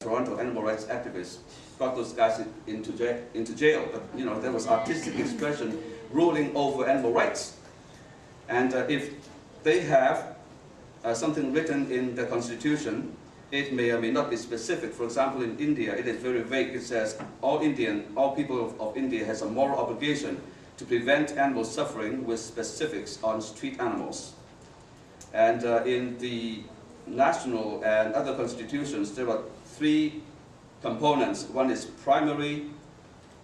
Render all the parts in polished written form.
Toronto animal rights activists got those guys into jail. But you know, there was artistic expression ruling over animal rights. And if they have something written in the constitution, it may or may not be specific. For example, in India, it is very vague. It says all people of India has a moral obligation to prevent animal suffering with specifics on street animals. And in the national and other constitutions, there are three components. One is primary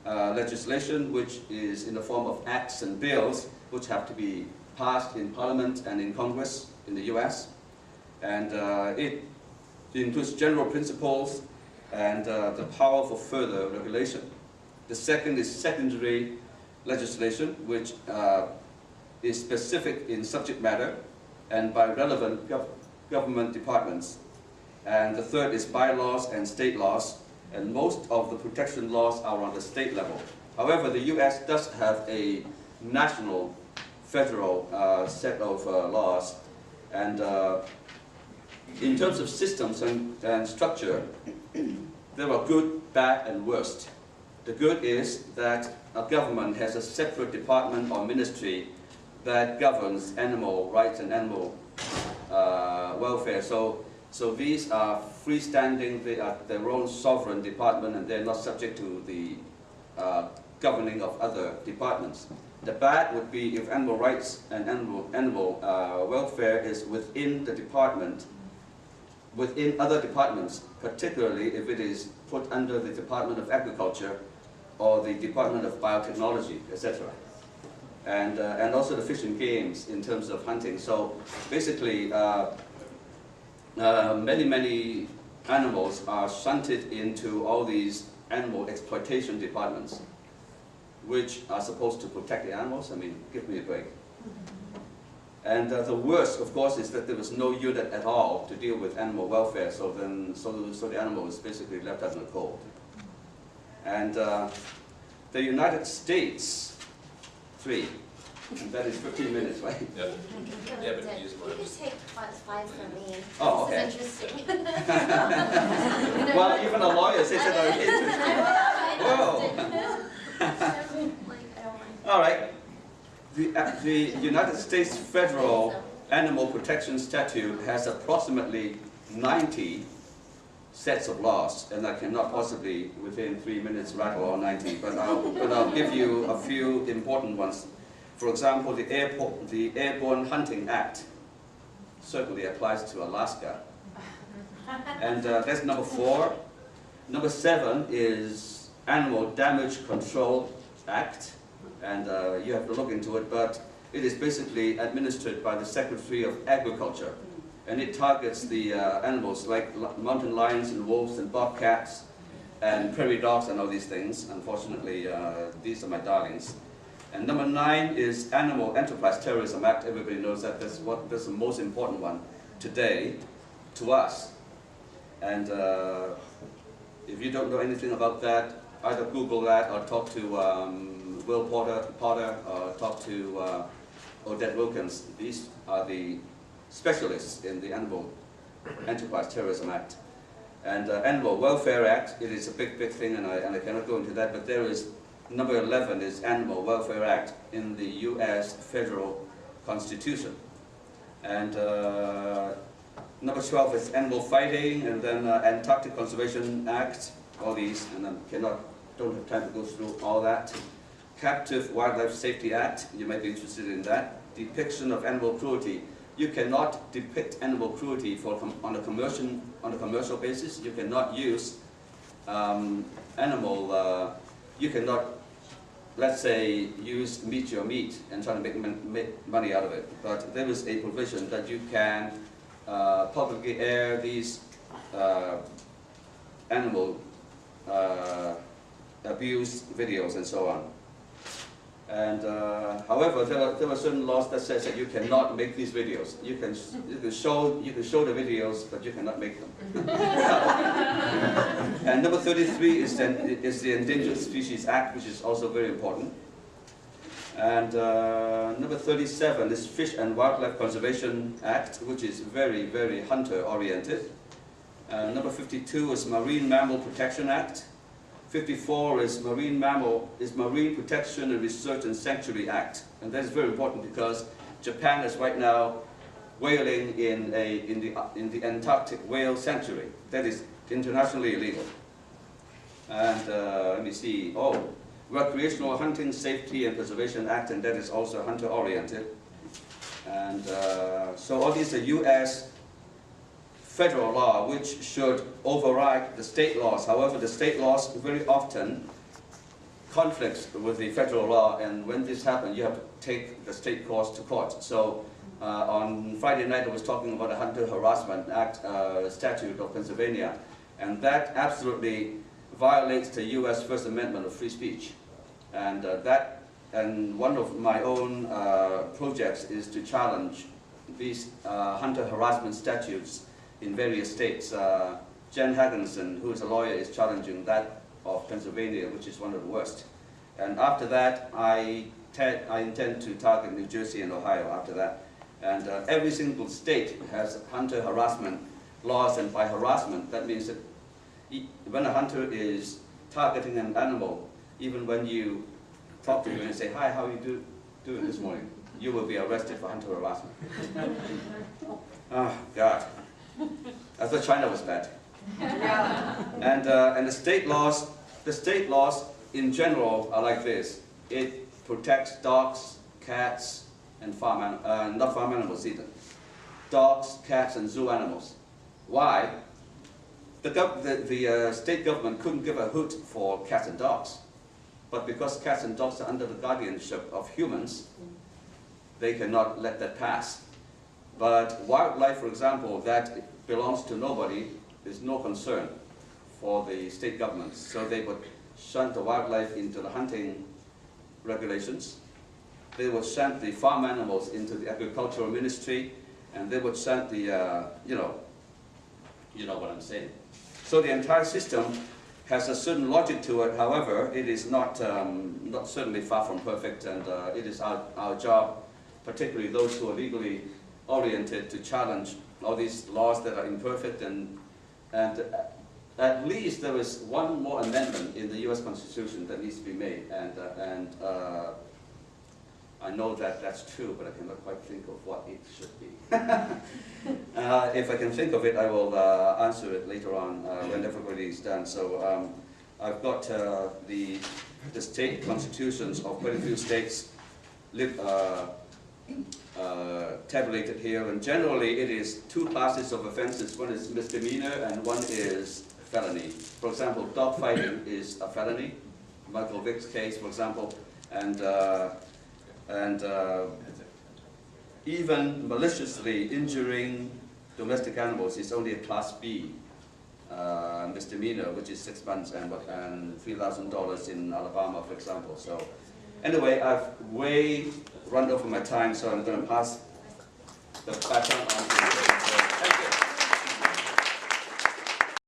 legislation, which is in the form of acts and bills, which have to be passed in Parliament and in Congress in the US. And it includes general principles and the power for further regulation. The second is secondary legislation, which is specific in subject matter and by relevant government departments. And the third is bylaws and state laws, and most of the protection laws are on the state level. However, the US does have a national, federal set of laws, and in terms of systems and structure, there are good, bad, and worst. The good is that a government has a separate department or ministry that governs animal rights and animal welfare. So these are freestanding, they are their own sovereign department, and they're not subject to the governing of other departments. The bad would be if animal rights and animal welfare is within the department, within other departments, particularly if it is put under the Department of Agriculture or the Department of Biotechnology, etc. And also the fish and games in terms of hunting. So basically, many animals are shunted into all these animal exploitation departments, which are supposed to protect the animals. I mean, give me a break. And the worst, of course, is that there was no unit at all to deal with animal welfare, so the animal is basically left out in the cold. And the United States, 3. And that is 15 minutes, right? Yeah. Yeah, but use You can take 5 from me. Oh, okay. This is interesting. Well, even a lawyer says that I'm interested. Whoa. All right. The United States Federal Animal Protection Statute has approximately 90 sets of laws, and I cannot possibly, within 3 minutes, rattle all 90, but I'll give you a few important ones. For example, the Airborne Hunting Act certainly applies to Alaska. And that's number 4. Number 7 is Animal Damage Control Act. And you have to look into it, but it is basically administered by the Secretary of Agriculture. And it targets the animals like mountain lions and wolves and bobcats and prairie dogs and all these things. Unfortunately, these are my darlings. And number 9 is Animal Enterprise Terrorism Act. Everybody knows that. That's the most important one today to us. And if you don't know anything about that, either Google that or talk to Will Potter, or talk to Odette Wilkins. These are the specialists in the Animal Enterprise Terrorism Act. And Animal Welfare Act, it is a big thing, and I cannot go into that, but there is number 11 is Animal Welfare Act in the US Federal Constitution. And number 12 is Animal Fighting, and then Antarctic Conservation Act, all these, and I don't have time to go through all that. Captive Wildlife Safety Act, you might be interested in that. Depiction of animal cruelty. You cannot depict animal cruelty on a commercial basis. You cannot use you cannot, let's say, use Meet Your Meat and try to make money out of it. But there is a provision that you can publicly air these animal abuse videos and so on. And however, there are certain laws that says that you cannot make these videos. You can show the videos, but you cannot make them. And number 33 is the Endangered Species Act, which is also very important. And number 37 is Fish and Wildlife Conservation Act, which is very, very hunter-oriented. Number 52 is Marine Mammal Protection Act. 54 is Marine Protection and Research and Sanctuary Act. And that is very important because Japan is right now whaling in the Antarctic whale sanctuary. That is internationally illegal. And let me see, Recreational Hunting Safety and Preservation Act, and that is also hunter-oriented. And so all these are U.S. federal law which should override the state laws. However, the state laws very often conflicts with the federal law, and when this happens, you have to take the state cause to court. So on Friday night, I was talking about the Hunter Harassment Act statute of Pennsylvania, and that absolutely violates the U.S. First Amendment of free speech. And and one of my own projects is to challenge these hunter harassment statutes in various states. Jen Hagginson, who is a lawyer, is challenging that of Pennsylvania, which is one of the worst. And after that, I intend to target New Jersey and Ohio after that. And every single state has hunter harassment laws, and by harassment, that means that when a hunter is targeting an animal, even when you talk to him and say, "Hi, how are you doing this morning?" you will be arrested for hunter harassment. Oh, God. I thought China was bad. And the state laws in general are like this. It protects dogs, cats, and not farm animals either. Dogs, cats, and zoo animals. Why? The state government couldn't give a hoot for cats and dogs. But because cats and dogs are under the guardianship of humans, they cannot let that pass. But wildlife, for example, that belongs to nobody, is no concern for the state governments. So they would shunt the wildlife into the hunting regulations. They would shunt the farm animals into the agricultural ministry, and they would shunt the, you know what I'm saying. So the entire system has a certain logic to it. However, it is not certainly far from perfect, and it is our job, particularly those who are legally oriented, to challenge all these laws that are imperfect. And at least there is one more amendment in the U.S. Constitution that needs to be made, and I know that that's true, but I cannot quite think of what it should be. If I can think of it, I will answer it later on when everybody is done. So I've got the state constitutions of quite a few states tabulated here, and generally it is two classes of offenses. One is misdemeanor and one is felony. For example, dog fighting is a felony. Michael Vick's case, for example, and even maliciously injuring domestic animals is only a Class B misdemeanor, which is 6 months and $3,000 in Alabama, for example. So anyway, I've way run over my time, so I'm going to pass the baton on to you.